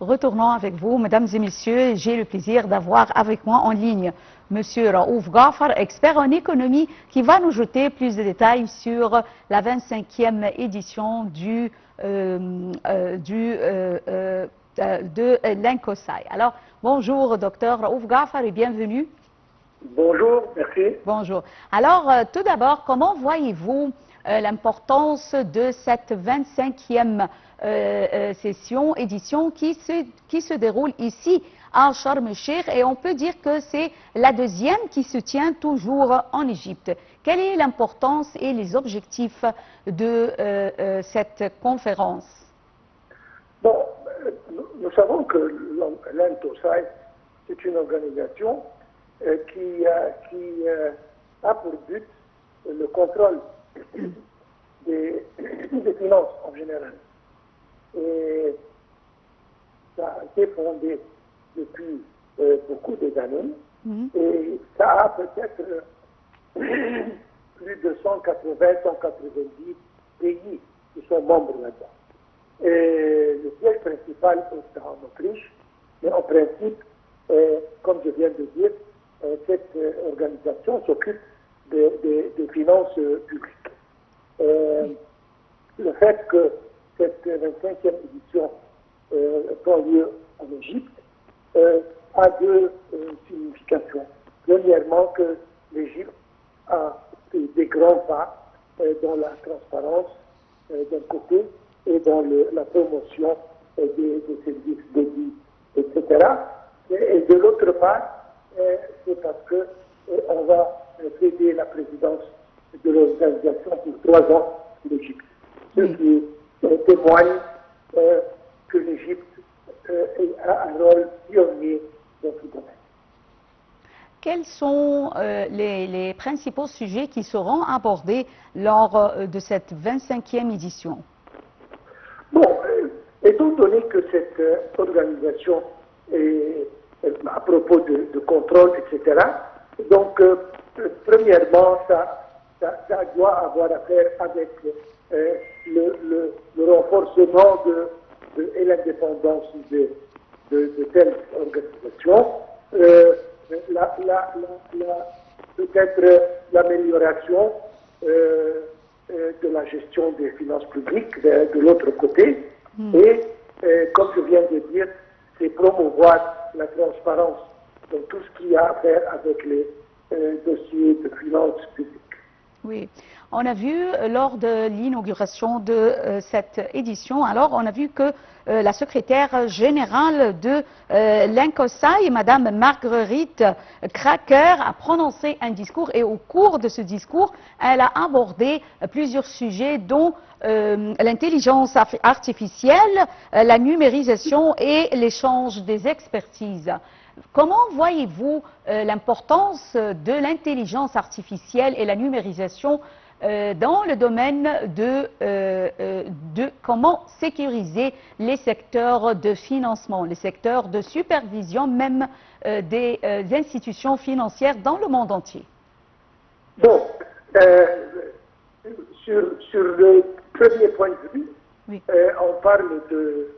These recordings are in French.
retournons avec vous, mesdames et messieurs. J'ai le plaisir d'avoir avec moi en ligne Monsieur Raouf Ghafar, expert en économie, qui va nous jeter plus de détails sur la 25e édition de l'Incosai. Alors, bonjour, docteur Raouf Ghafar, et bienvenue. Bonjour, merci. Bonjour. Alors, tout d'abord, comment voyez-vous l'importance de cette 25e édition qui se déroule ici à Sharm el-Sheikh, et on peut dire que c'est la deuxième qui se tient toujours en Égypte. Quelle est l'importance et les objectifs de cette conférence? Bon, nous savons que l'Incosai, c'est une organisation qui a pour but le contrôle des finances en général. Et ça a été fondé depuis beaucoup d'années, et ça a peut-être plus de 180-190 pays qui sont membres là-dedans. Et le siège principal est en Autriche, mais en principe, comme je viens de dire, cette organisation s'occupe des finances publiques. Le fait que cette 25e édition prend lieu en Égypte a deux significations. Premièrement, que l'Égypte a fait des grands pas dans la transparence d'un côté et dans la promotion des services dédiés, etc. Et de l'autre part, c'est parce qu'on va céder la présidence de l'organisation pour 3 ans d'Égypte. Ce qui témoigne que l'Égypte a un rôle pionnier dans ce domaine. Quels sont les principaux sujets qui seront abordés lors de cette 25e édition? Bon, étant donné que cette organisation est à propos de contrôle, etc., donc, premièrement, ça doit avoir à faire avec le renforcement et l'indépendance de telles organisations, peut-être l'amélioration de la gestion des finances publiques de l'autre côté, et comme je viens de dire, c'est promouvoir la transparence dans tout ce qui a à faire avec les dossiers de finances publiques. Oui, on a vu lors de l'inauguration de cette édition, alors on a vu que la secrétaire générale de l'Incosai, Madame Marguerite Cracker, a prononcé un discours, et au cours de ce discours, elle a abordé plusieurs sujets dont l'intelligence artificielle, la numérisation et l'échange des expertises. Comment voyez-vous l'importance de l'intelligence artificielle et la numérisation dans le domaine de comment sécuriser les secteurs de financement, les secteurs de supervision même des institutions financières dans le monde entier? Bon, sur le premier point de vue, oui, on parle de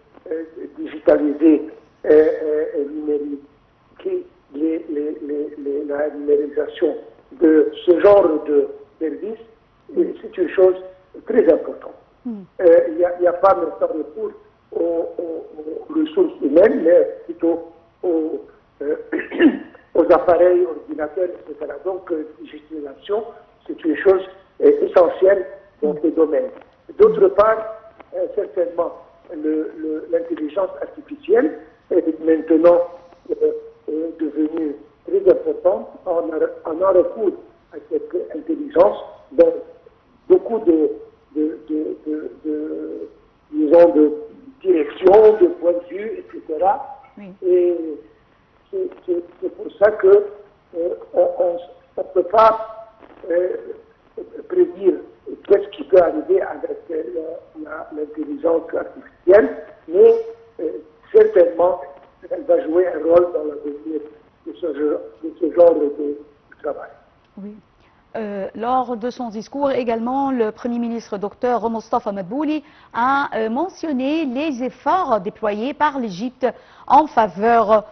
digitaliser et numériser la numérisation de ce genre de services. C'est une chose très importante. Il n'y a pas maintenant recours aux ressources humaines, mais plutôt aux appareils, ordinateurs, etc. Donc, digitalisation, c'est une chose essentielle dans ce domaine. D'autre part, certainement, l'intelligence artificielle est maintenant devenue très importante. On a recours à cette intelligence dans beaucoup de directions, de points de vue, etc. Oui. Et c'est pour ça que on ne peut pas prédire qu'est-ce qui peut arriver avec l'intelligence artificielle, mais certainement elle va jouer un rôle dans l'avenir de ce genre de travail. Oui. lors de son discours également, le Premier ministre Dr Mostafa Madbouli a mentionné les efforts déployés par l'Égypte en faveur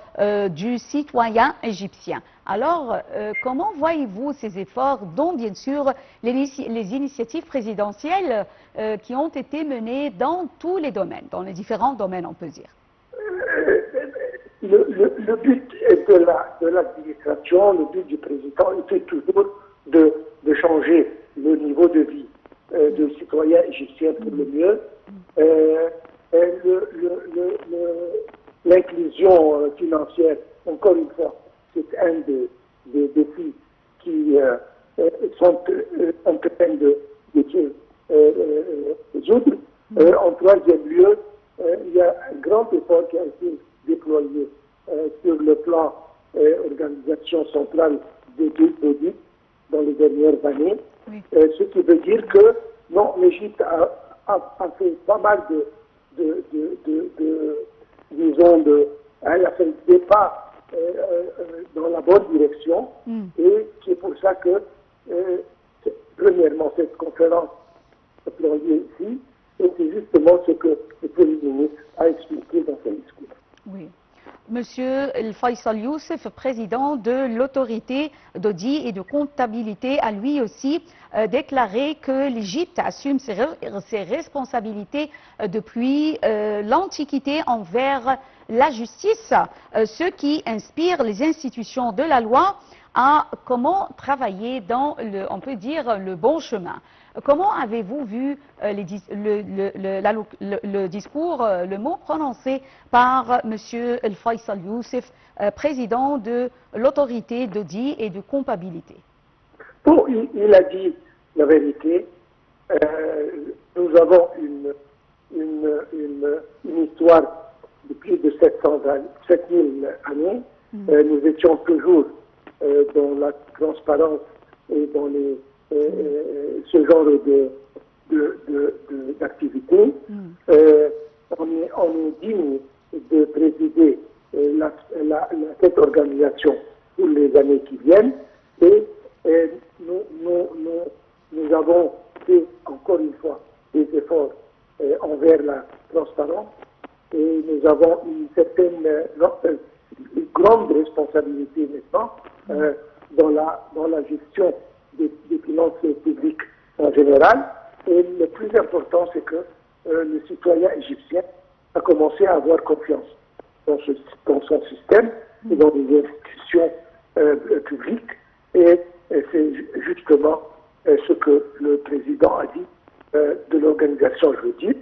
du citoyen égyptien. Alors, comment voyez-vous ces efforts, dont bien sûr les initiatives présidentielles qui ont été menées dans tous les domaines, dans les différents domaines, on peut dire? Le but de l'administration, le but du président était toujours de changer le niveau de vie des citoyens égyptiens pour le mieux. L'inclusion financière, encore une fois, c'est un des défis qui sont en train de résoudre. En troisième lieu, il y a un grand effort qui a été déployé sur le plan organisation centrale des deux audits dans les dernières années, ce qui veut dire que non, l'Égypte a fait pas mal elle a fait des pas dans la bonne direction, et c'est pour ça que premièrement cette conférence a pris lieu ici, et c'est justement ce que le Premier ministre a expliqué dans son discours. Oui. Monsieur Faisal Youssef, président de l'autorité d'audit et de comptabilité, a lui aussi déclaré que l'Égypte assume ses responsabilités depuis l'Antiquité envers la justice, ce qui inspire les institutions de la loi à comment travailler dans, on peut dire, le bon chemin. Comment avez-vous vu le discours, le mot prononcé par M. Faisal Youssef, président de l'autorité d'audit et de comptabilité? Bon, il a dit la vérité. Nous avons une histoire de plus de 7000 années. Nous étions toujours dans la transparence et dans ce genre d'activité. On est digne de présider cette organisation pour les années qui viennent, et nous avons fait encore une fois des efforts envers la transparence, et nous avons une certaine une grande responsabilité maintenant dans la gestion des finances publiques en général. Et le plus important, c'est que le citoyen égyptien a commencé à avoir confiance dans son système et dans les institutions publiques. Et c'est justement ce que le président a dit de l'organisation jeudi,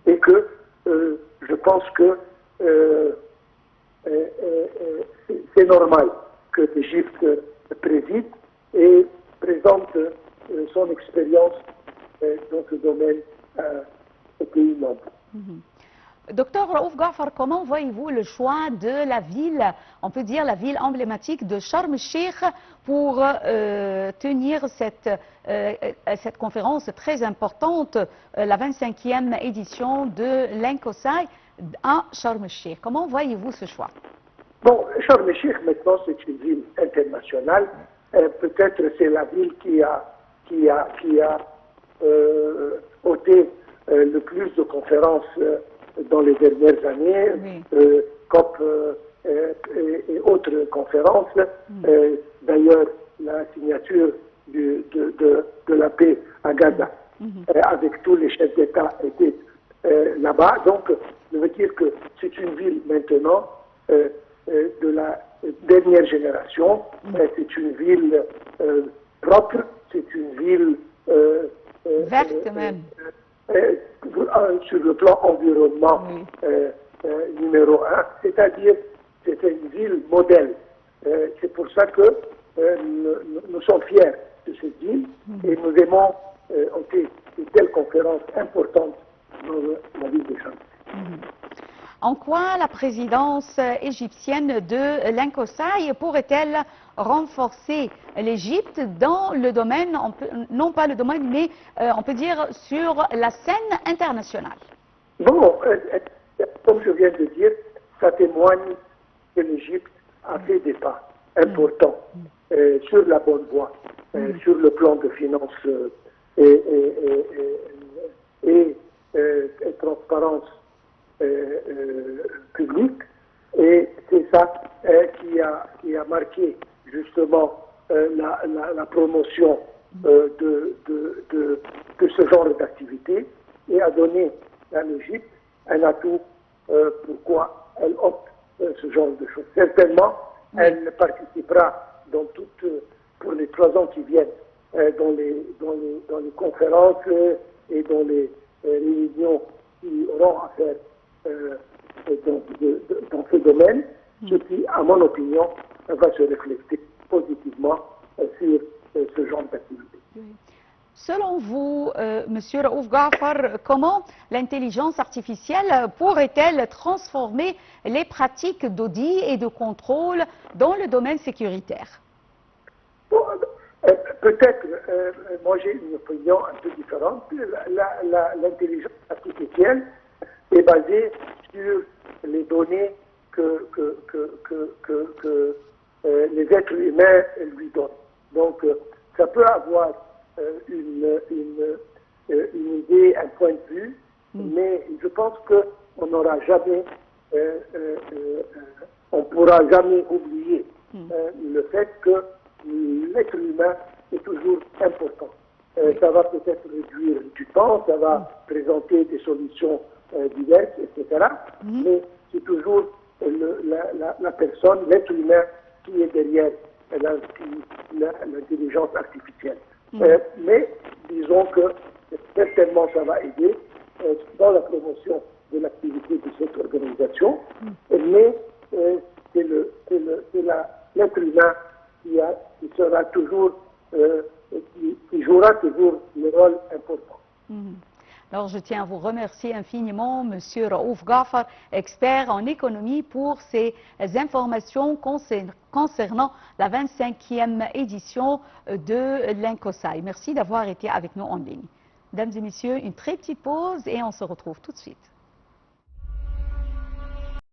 et que je pense que c'est normal que l'Égypte préside et présente son expérience dans ce domaine aux pays membres. Docteur Raouf Gafar, comment voyez-vous le choix de la ville, on peut dire la ville emblématique de Sharm el-Sheikh, pour tenir cette conférence très importante, la 25e édition de l'INCOSAI à Sharm el-Sheikh? Comment voyez-vous ce choix? Bon, Sharm el-Sheikh maintenant c'est une ville internationale. Peut-être c'est la ville qui a ôté le plus de conférences dans les dernières années, COP et autres conférences. D'ailleurs, la signature de la paix à Gaza avec tous les chefs d'État était là-bas. Donc, je veux dire que c'est une ville maintenant de la dernière génération. C'est une ville propre, c'est une ville verte même. Sur le plan environnement numéro 1, c'est-à-dire c'est une ville modèle. C'est pour ça que nous sommes fiers de cette ville et nous aimons ôter de telles conférences importantes dans la ville de Sharm. En quoi la présidence égyptienne de l'INCOSAI pourrait-elle renforcer l'Égypte dans le domaine, non pas le domaine, mais on peut dire sur la scène internationale? Bon, comme je viens de dire, ça témoigne que l'Égypte a fait des pas importants sur la bonne voie. sur le plan de finances et transparence publique. Et c'est ça qui a marqué justement la promotion de ce genre d'activité et a donné à l'Égypte un atout pourquoi elle opte ce genre de choses. Certainement, elle participera pour les 3 ans qui viennent dans les conférences et dans les réunions qui auront à faire dans ce domaine, ce qui, à mon opinion, va se refléter positivement sur ce genre d'activité. Selon vous, Monsieur Raouf Ghafar, comment l'intelligence artificielle pourrait-elle transformer les pratiques d'audit et de contrôle dans le domaine sécuritaire? Bon, peut-être, moi j'ai une opinion un peu différente. L'intelligence artificielle est basée sur les données que les êtres humains lui donnent. Donc, ça peut avoir une idée, un point de vue, mais je pense qu'on n'aura jamais, on pourra jamais oublier le fait que l'être humain est toujours important. Ça va peut-être réduire du temps, ça va présenter des solutions diverses, etc. Mais c'est toujours la personne, l'être humain qui est derrière l'intelligence artificielle. Mais disons que certainement ça va aider dans la promotion de l'activité de cette organisation, mais c'est l'être humain qui sera toujours, qui jouera toujours le rôle important. Alors, je tiens à vous remercier infiniment, Monsieur Raouf Ghafar, expert en économie, pour ces informations concernant la 25e édition de l'INCOSAI. Merci d'avoir été avec nous en ligne. Mesdames et messieurs, une très petite pause et on se retrouve tout de suite.